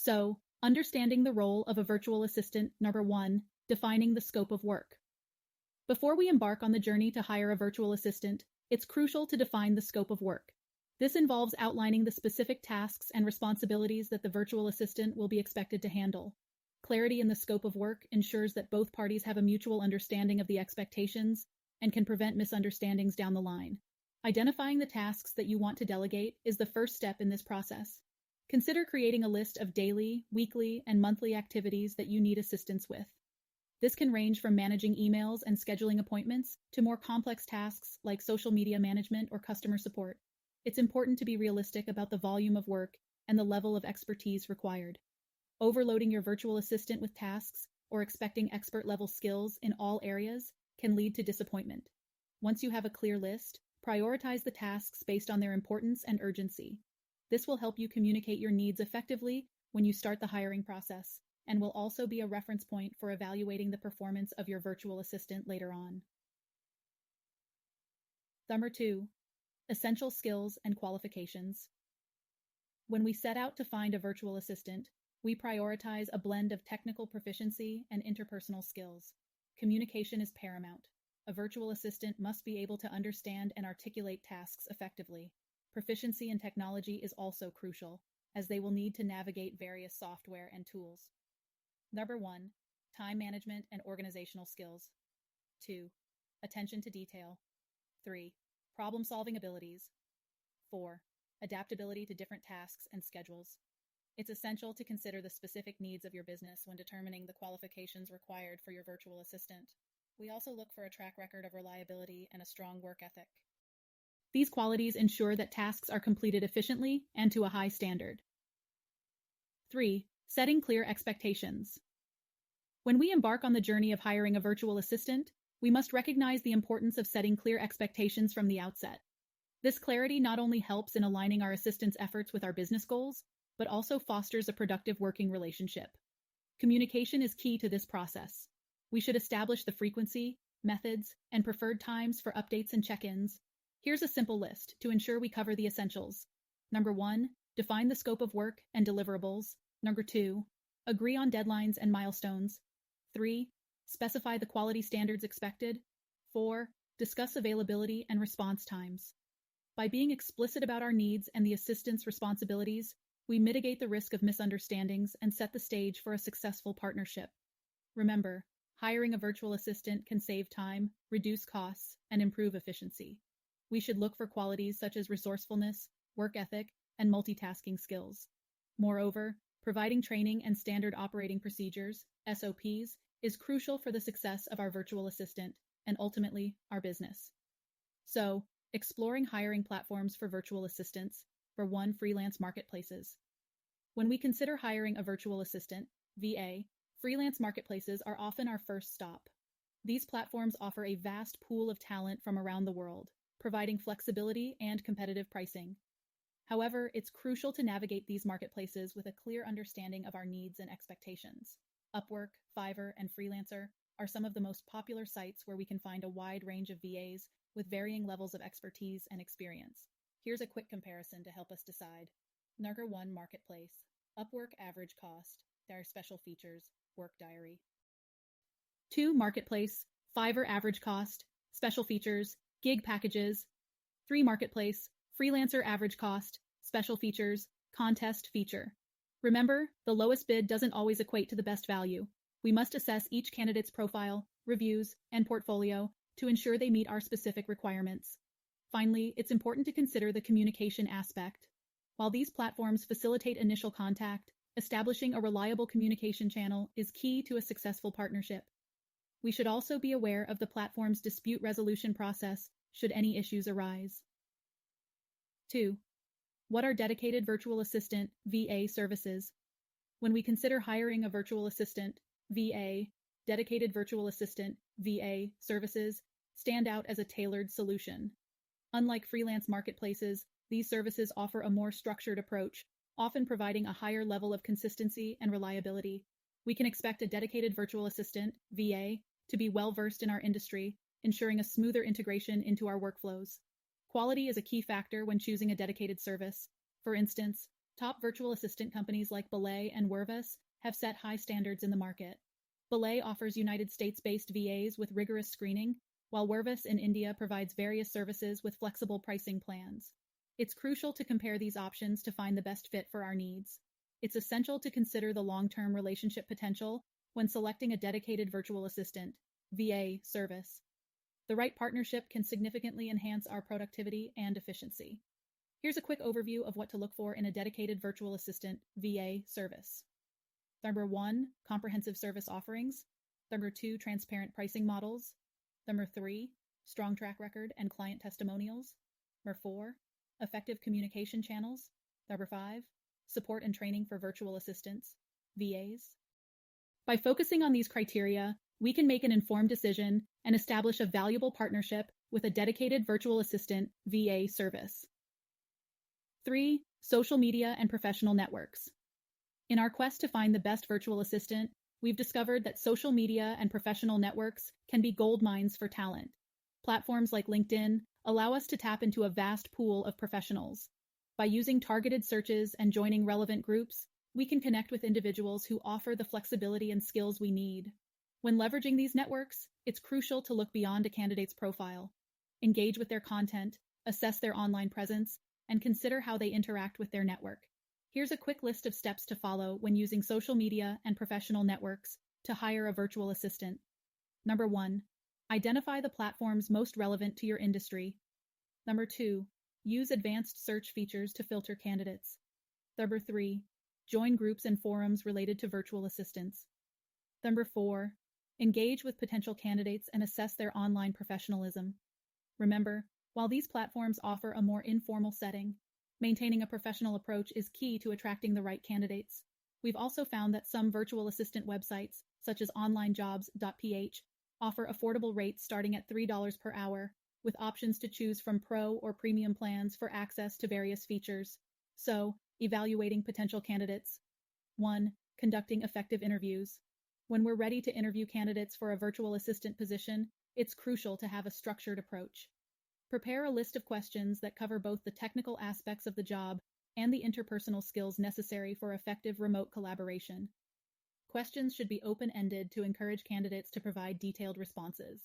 So, understanding the role of a virtual assistant. Number 1, defining the scope of work. Before we embark on the journey to hire a virtual assistant, it's crucial to define the scope of work. This involves outlining the specific tasks and responsibilities that the virtual assistant will be expected to handle. Clarity in the scope of work ensures that both parties have a mutual understanding of the expectations and can prevent misunderstandings down the line. Identifying the tasks that you want to delegate is the first step in this process. Consider creating a list of daily, weekly, and monthly activities that you need assistance with. This can range from managing emails and scheduling appointments to more complex tasks like social media management or customer support. It's important to be realistic about the volume of work and the level of expertise required. Overloading your virtual assistant with tasks or expecting expert-level skills in all areas can lead to disappointment. Once you have a clear list, prioritize the tasks based on their importance and urgency. This will help you communicate your needs effectively when you start the hiring process, and will also be a reference point for evaluating the performance of your virtual assistant later on. Number 2, essential skills and qualifications. When we set out to find a virtual assistant, we prioritize a blend of technical proficiency and interpersonal skills. Communication is paramount. A virtual assistant must be able to understand and articulate tasks effectively. Proficiency in technology is also crucial, as they will need to navigate various software and tools. Number 1, time management and organizational skills. 2, attention to detail. 3, problem-solving abilities. 4, adaptability to different tasks and schedules. It's essential to consider the specific needs of your business when determining the qualifications required for your virtual assistant. We also look for a track record of reliability and a strong work ethic. These qualities ensure that tasks are completed efficiently and to a high standard. 3, setting clear expectations. When we embark on the journey of hiring a virtual assistant, we must recognize the importance of setting clear expectations from the outset. This clarity not only helps in aligning our assistant's efforts with our business goals, but also fosters a productive working relationship. Communication is key to this process. We should establish the frequency, methods, and preferred times for updates and check-ins. Here's a simple list to ensure we cover the essentials. Number 1, define the scope of work and deliverables. Number 2, agree on deadlines and milestones. 3, specify the quality standards expected. 4, discuss availability and response times. By being explicit about our needs and the assistant's responsibilities, we mitigate the risk of misunderstandings and set the stage for a successful partnership. Remember, hiring a virtual assistant can save time, reduce costs, and improve efficiency. We should look for qualities such as resourcefulness, work ethic, and multitasking skills. Moreover, providing training and standard operating procedures, SOPs, is crucial for the success of our virtual assistant and ultimately our business. So, exploring hiring platforms for virtual assistants. For 1, freelance marketplaces. When we consider hiring a virtual assistant, VA, freelance marketplaces are often our first stop. These platforms offer a vast pool of talent from around the world, providing flexibility and competitive pricing. However, it's crucial to navigate these marketplaces with a clear understanding of our needs and expectations. Upwork, Fiverr, and Freelancer are some of the most popular sites where we can find a wide range of VAs with varying levels of expertise and experience. Here's a quick comparison to help us decide. Number 1, marketplace. Upwork average cost. There are special features. Work diary. 2, marketplace. Fiverr average cost. Special features. Gig packages. 3, marketplace. Freelancer average cost. Special features. Contest feature. Remember, the lowest bid doesn't always equate to the best value. We must assess each candidate's profile, reviews, and portfolio to ensure they meet our specific requirements. Finally, it's important to consider the communication aspect. While these platforms facilitate initial contact, establishing a reliable communication channel is key to a successful partnership. We should also be aware of the platform's dispute resolution process should any issues arise. 2. What are dedicated virtual assistant (VA) services? When we consider hiring a virtual assistant (VA), dedicated virtual assistant (VA) services stand out as a tailored solution. Unlike freelance marketplaces, these services offer a more structured approach, often providing a higher level of consistency and reliability. We can expect a dedicated virtual assistant (VA) to be well-versed in our industry, ensuring a smoother integration into our workflows. Quality is a key factor when choosing a dedicated service. For instance, Top virtual assistant companies like Belay and Wervis have set high standards in the market. Belay offers United States-based VAs with rigorous screening, while Wervis in India provides various services with flexible pricing plans. It's crucial to compare these options to find the best fit for our needs. It's essential to consider the long-term relationship potential when selecting a dedicated virtual assistant (VA) service. The right partnership can significantly enhance our productivity and efficiency. Here's a quick overview of what to look for in a dedicated virtual assistant (VA) service. Number 1, comprehensive service offerings. Number 2, transparent pricing models. Number 3, strong track record and client testimonials. Number 4, effective communication channels. Number 5, support and training for virtual assistants, VAs. By focusing on these criteria, we can make an informed decision and establish a valuable partnership with a dedicated virtual assistant VA service. 3. Social media and professional networks. In our quest to find the best virtual assistant, we've discovered that social media and professional networks can be gold mines for talent. Platforms like LinkedIn allow us to tap into a vast pool of professionals. By using targeted searches and joining relevant groups, we can connect with individuals who offer the flexibility and skills we need. When leveraging these networks, it's crucial to look beyond a candidate's profile, engage with their content, assess their online presence, and consider how they interact with their network. Here's a quick list of steps to follow when using social media and professional networks to hire a virtual assistant. Number 1, identify the platforms most relevant to your industry. Number 2, use advanced search features to filter candidates. Number 3, join groups and forums related to virtual assistants. Number 4, engage with potential candidates and assess their online professionalism. Remember, while these platforms offer a more informal setting, maintaining a professional approach is key to attracting the right candidates. We've also found that some virtual assistant websites, such as onlinejobs.ph, offer affordable rates starting at $3 per hour, with options to choose from pro or premium plans for access to various features. So, evaluating potential candidates. 1. Conducting effective interviews. When we're ready to interview candidates for a virtual assistant position, it's crucial to have a structured approach. Prepare a list of questions that cover both the technical aspects of the job and the interpersonal skills necessary for effective remote collaboration. Questions should be open-ended to encourage candidates to provide detailed responses.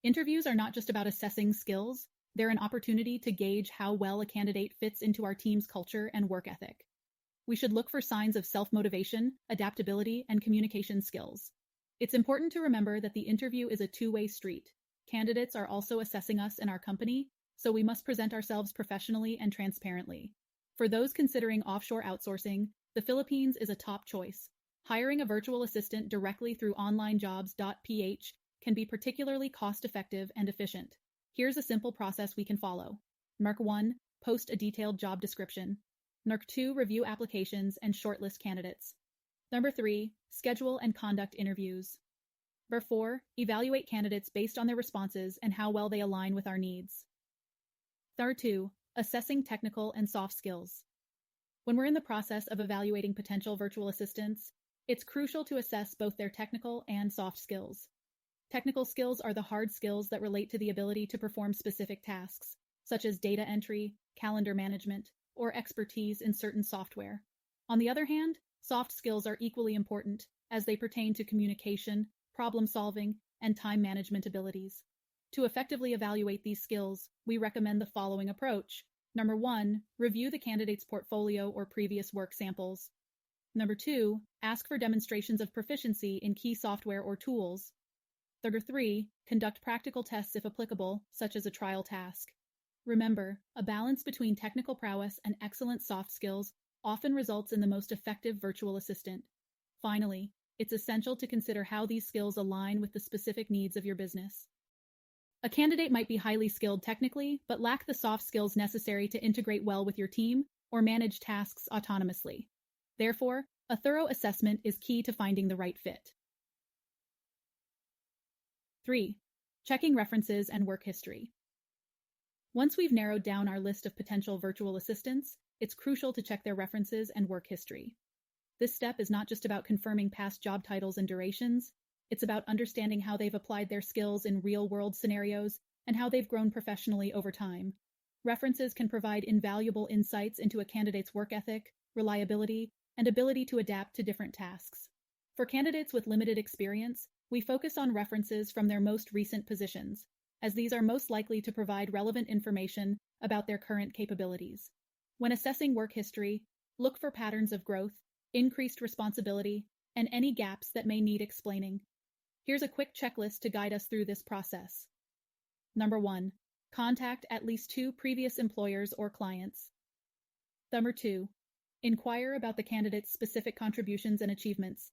Interviews are not just about assessing skills, they're an opportunity to gauge how well a candidate fits into our team's culture and work ethic. We should look for signs of self-motivation, adaptability, and communication skills. It's important to remember that the interview is a two-way street. Candidates are also assessing us and our company, so we must present ourselves professionally and transparently. For those considering offshore outsourcing, the Philippines is a top choice. Hiring a virtual assistant directly through onlinejobs.ph can be particularly cost-effective and efficient. Here's a simple process we can follow. Number 1, post a detailed job description. Number 2, review applications and shortlist candidates. Number 3, schedule and conduct interviews. Number 4, evaluate candidates based on their responses and how well they align with our needs. Number 2, assessing technical and soft skills. When we're in the process of evaluating potential virtual assistants, it's crucial to assess both their technical and soft skills. Technical skills are the hard skills that relate to the ability to perform specific tasks, such as data entry, calendar management, or expertise in certain software. On the other hand, soft skills are equally important as they pertain to communication, problem-solving, and time management abilities. To effectively evaluate these skills, we recommend the following approach. Number 1, review the candidate's portfolio or previous work samples. Number 2, ask for demonstrations of proficiency in key software or tools. Number 3, conduct practical tests if applicable, such as a trial task. Remember, a balance between technical prowess and excellent soft skills often results in the most effective virtual assistant. Finally, it's essential to consider how these skills align with the specific needs of your business. A candidate might be highly skilled technically, but lack the soft skills necessary to integrate well with your team or manage tasks autonomously. Therefore, a thorough assessment is key to finding the right fit. 3. Checking references and work history. Once we've narrowed down our list of potential virtual assistants, it's crucial to check their references and work history. This step is not just about confirming past job titles and durations, it's about understanding how they've applied their skills in real-world scenarios and how they've grown professionally over time. References can provide invaluable insights into a candidate's work ethic, reliability, and ability to adapt to different tasks. For candidates with limited experience, we focus on references from their most recent positions, as these are most likely to provide relevant information about their current capabilities. When assessing work history, look for patterns of growth, increased responsibility, and any gaps that may need explaining. Here's a quick checklist to guide us through this process. Number 1. Contact at least 2 previous employers or clients. Number 2. Inquire about the candidate's specific contributions and achievements.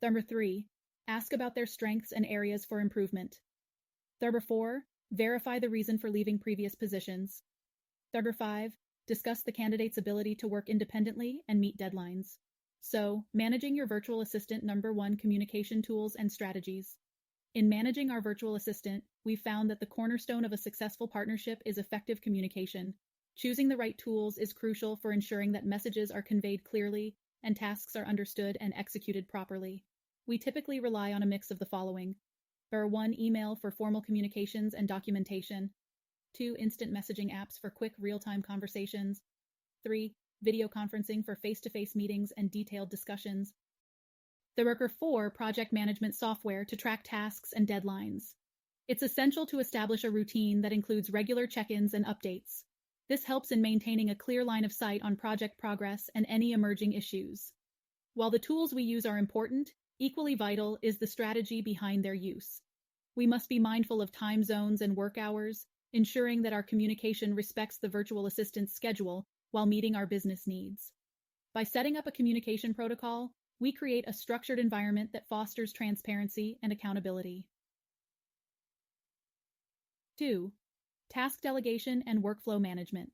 Number 3. Ask about their strengths and areas for improvement. Number 4. Verify the reason for leaving previous positions. Number 5. Discuss the candidate's ability to work independently and meet deadlines. So, managing your virtual assistant. Number 1. Communication tools and strategies. In managing our virtual assistant, we found that the cornerstone of a successful partnership is effective communication. Choosing the right tools is crucial for ensuring that messages are conveyed clearly and tasks are understood and executed properly. We typically rely on a mix of the following. Number 1. Email for formal communications and documentation. 2. Instant messaging apps for quick real-time conversations. 3. Video conferencing for face-to-face meetings and detailed discussions. Number 4. Project management software to track tasks and deadlines. It's essential to establish a routine that includes regular check-ins and updates. This helps in maintaining a clear line of sight on project progress and any emerging issues. While the tools we use are important, equally vital is the strategy behind their use. We must be mindful of time zones and work hours, ensuring that our communication respects the virtual assistant's schedule while meeting our business needs. By setting up a communication protocol, we create a structured environment that fosters transparency and accountability. 2. Task delegation and workflow management.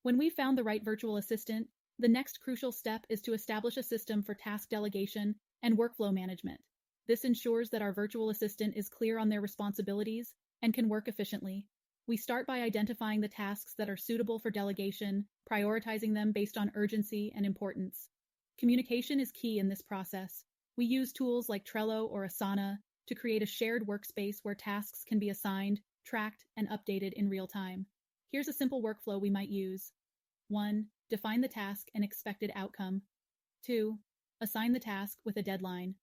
When we found the right virtual assistant, the next crucial step is to establish a system for task delegation and workflow management. This ensures that our virtual assistant is clear on their responsibilities and can work efficiently. We start by identifying the tasks that are suitable for delegation, prioritizing them based on urgency and importance. Communication is key in this process. We use tools like Trello or Asana to create a shared workspace where tasks can be assigned, tracked, and updated in real time. Here's a simple workflow we might use. 1. Define the task and expected outcome. 2. Assign the task with a deadline.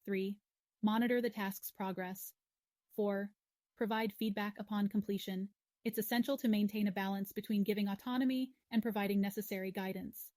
3. Monitor the task's progress. 4. Provide feedback upon completion. It's essential to maintain a balance between giving autonomy and providing necessary guidance.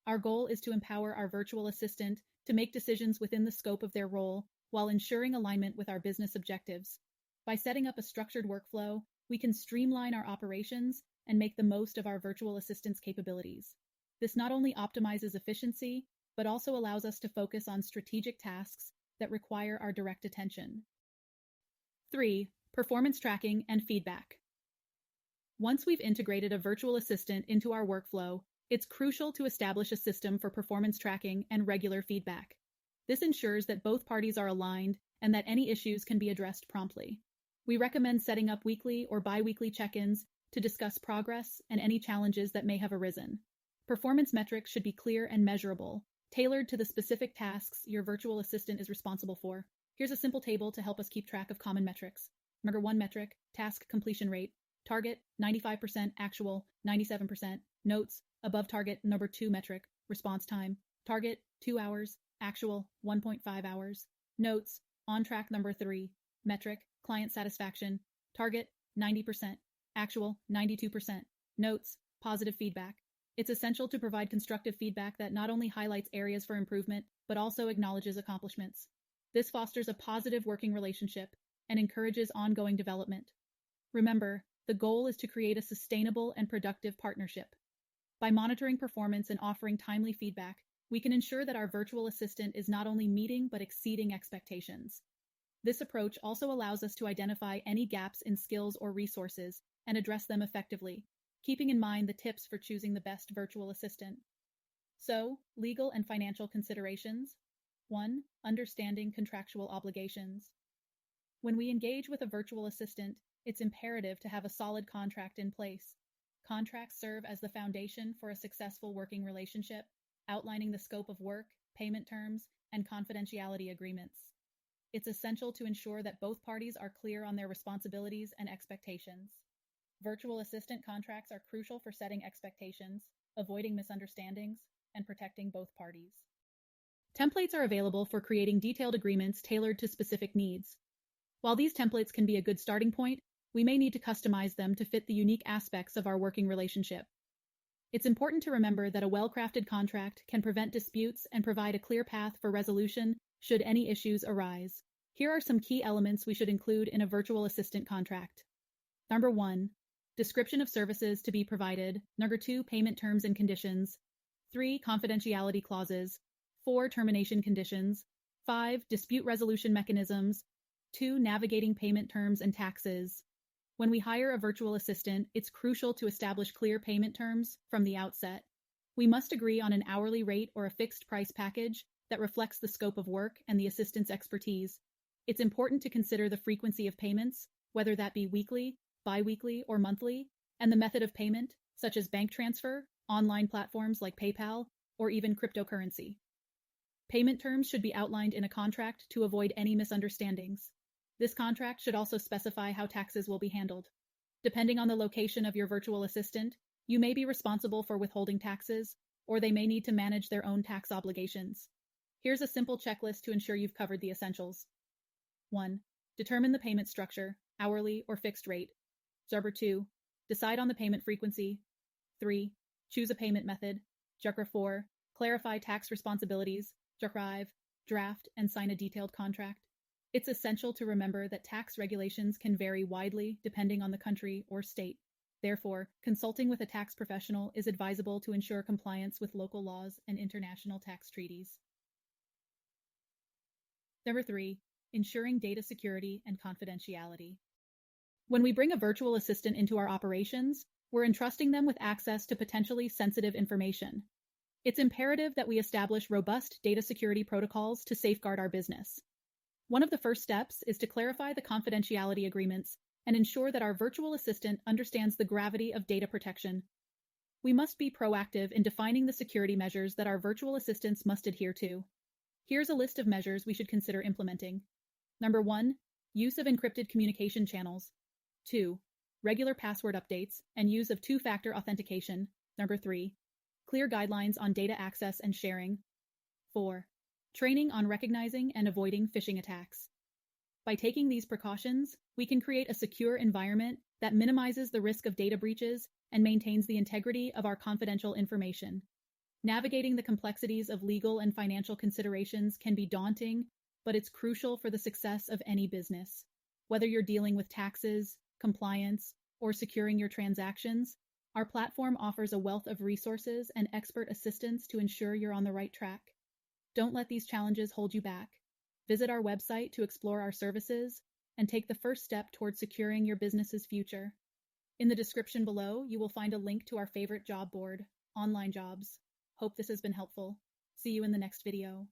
Our goal is to empower our virtual assistant to make decisions within the scope of their role while ensuring alignment with our business objectives. By setting up a structured workflow, we can streamline our operations and make the most of our virtual assistant's capabilities. This not only optimizes efficiency, but also allows us to focus on strategic tasks that require our direct attention. 3. Performance tracking and feedback. Once we've integrated a virtual assistant into our workflow, it's crucial to establish a system for performance tracking and regular feedback. This ensures that both parties are aligned and that any issues can be addressed promptly. We recommend setting up weekly or bi-weekly check-ins to discuss progress and any challenges that may have arisen. Performance metrics should be clear and measurable, tailored to the specific tasks your virtual assistant is responsible for. Here's a simple table to help us keep track of common metrics. Number 1 metric, task completion rate. Target, 95%, actual, 97%. Notes, above target. Number 2 metric, response time. Target, 2 hours, actual, 1.5 hours. Notes, on track. Number 3 metric, client satisfaction. Target, 90%, actual, 92%. Notes, positive feedback. It's essential to provide constructive feedback that not only highlights areas for improvement, but also acknowledges accomplishments. This fosters a positive working relationship and encourages ongoing development. Remember, the goal is to create a sustainable and productive partnership. By monitoring performance and offering timely feedback, we can ensure that our virtual assistant is not only meeting but exceeding expectations. This approach also allows us to identify any gaps in skills or resources and address them effectively, keeping in mind the tips for choosing the best virtual assistant. So, legal and financial considerations. 1. Understanding contractual obligations. When we engage with a virtual assistant, it's imperative to have a solid contract in place. Contracts serve as the foundation for a successful working relationship, outlining the scope of work, payment terms, and confidentiality agreements. It's essential to ensure that both parties are clear on their responsibilities and expectations. Virtual assistant contracts are crucial for setting expectations, avoiding misunderstandings, and protecting both parties. Templates are available for creating detailed agreements tailored to specific needs. While these templates can be a good starting point, we may need to customize them to fit the unique aspects of our working relationship. It's important to remember that a well-crafted contract can prevent disputes and provide a clear path for resolution should any issues arise. Here are some key elements we should include in a virtual assistant contract. Number 1. Description of services to be provided. Number 2. Payment terms and conditions. 3. Confidentiality clauses. 4. Termination conditions. 5. Dispute resolution mechanisms. 2. Navigating payment terms and taxes. When we hire a virtual assistant, it's crucial to establish clear payment terms from the outset. We must agree on an hourly rate or a fixed price package that reflects the scope of work and the assistant's expertise. It's important to consider the frequency of payments, whether that be weekly, bi-weekly, or monthly, and the method of payment, such as bank transfer, online platforms like PayPal, or even cryptocurrency. Payment terms should be outlined in a contract to avoid any misunderstandings. This contract should also specify how taxes will be handled. Depending on the location of your virtual assistant, you may be responsible for withholding taxes, or they may need to manage their own tax obligations. Here's a simple checklist to ensure you've covered the essentials. 1. Determine the payment structure, hourly or fixed rate. Number 2. Decide on the payment frequency. 3. Choose a payment method. 4. Clarify tax responsibilities. 5. Draft and sign a detailed contract. It's essential to remember that tax regulations can vary widely depending on the country or state. Therefore, consulting with a tax professional is advisable to ensure compliance with local laws and international tax treaties. Number 3. Ensuring data security and confidentiality. When we bring a virtual assistant into our operations, we're entrusting them with access to potentially sensitive information. It's imperative that we establish robust data security protocols to safeguard our business. One of the first steps is to clarify the confidentiality agreements and ensure that our virtual assistant understands the gravity of data protection. We must be proactive in defining the security measures that our virtual assistants must adhere to. Here's a list of measures we should consider implementing. Number 1. Use of encrypted communication channels. 2. Regular password updates and use of two-factor authentication. Number 3. Clear guidelines on data access and sharing. 4. Training on recognizing and avoiding phishing attacks. By taking these precautions, we can create a secure environment that minimizes the risk of data breaches and maintains the integrity of our confidential information. Navigating the complexities of legal and financial considerations can be daunting, but it's crucial for the success of any business. Whether you're dealing with taxes, compliance, or securing your transactions, our platform offers a wealth of resources and expert assistance to ensure you're on the right track. Don't let these challenges hold you back. Visit our website to explore our services and take the first step towards securing your business's future. In the description below, you will find a link to our favorite job board, Online Jobs. Hope this has been helpful. See you in the next video.